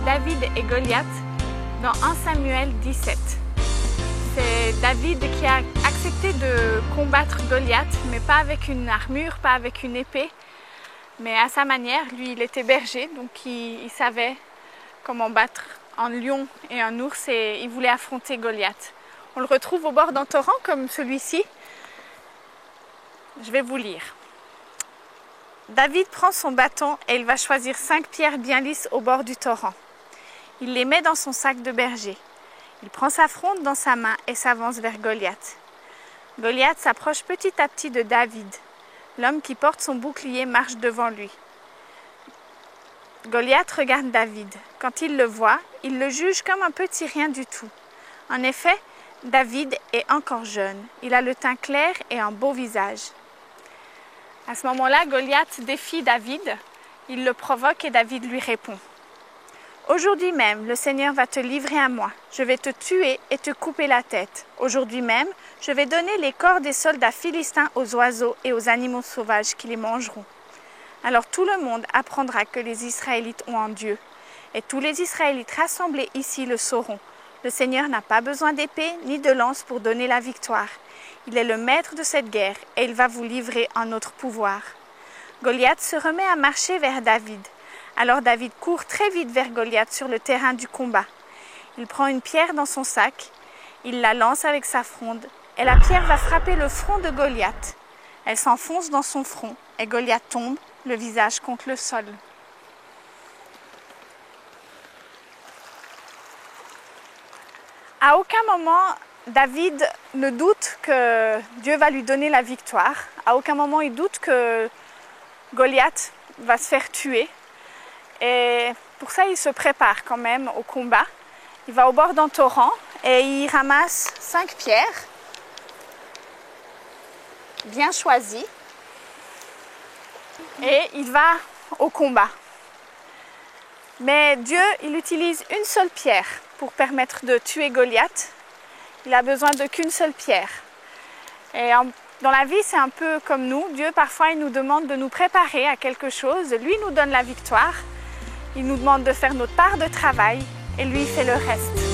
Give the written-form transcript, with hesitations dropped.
David et Goliath dans 1 Samuel 17. C'est David qui a accepté de combattre Goliath, mais pas avec une armure, pas avec une épée, mais à sa manière. Lui, il était berger, donc il savait comment battre un lion et un ours et il voulait affronter Goliath. On le retrouve au bord d'un torrent comme celui-ci. Je vais vous lire. David prend son bâton et il va choisir 5 pierres bien lisses au bord du torrent. Il les met dans son sac de berger. Il prend sa fronde dans sa main et s'avance vers Goliath. Goliath s'approche petit à petit de David. L'homme qui porte son bouclier marche devant lui. Goliath regarde David. Quand il le voit, il le juge comme un petit rien du tout. En effet, David est encore jeune. Il a le teint clair et un beau visage. À ce moment-là, Goliath défie David. Il le provoque et David lui répond. « Aujourd'hui même, le Seigneur va te livrer à moi. Je vais te tuer et te couper la tête. Aujourd'hui même, je vais donner les corps des soldats philistins aux oiseaux et aux animaux sauvages qui les mangeront. Alors tout le monde apprendra que les Israélites ont un Dieu. Et tous les Israélites rassemblés ici le sauront. Le Seigneur n'a pas besoin d'épée ni de lance pour donner la victoire. Il est le maître de cette guerre et il va vous livrer en notre pouvoir. » Goliath se remet à marcher vers David. Alors David court très vite vers Goliath sur le terrain du combat. Il prend une pierre dans son sac, il la lance avec sa fronde et la pierre va frapper le front de Goliath. Elle s'enfonce dans son front et Goliath tombe, le visage contre le sol. À aucun moment, David ne doute que Dieu va lui donner la victoire. À aucun moment, il doute que Goliath va se faire tuer. Et pour ça, il se prépare quand même au combat. Il va au bord d'un torrent et il ramasse 5 pierres, bien choisies. Et il va au combat. Mais Dieu, il utilise une seule pierre pour permettre de tuer Goliath. Il a besoin de qu'une seule pierre. Et dans la vie, c'est un peu comme nous. Dieu, parfois, il nous demande de nous préparer à quelque chose. Lui nous donne la victoire. Il nous demande de faire notre part de travail et lui fait le reste.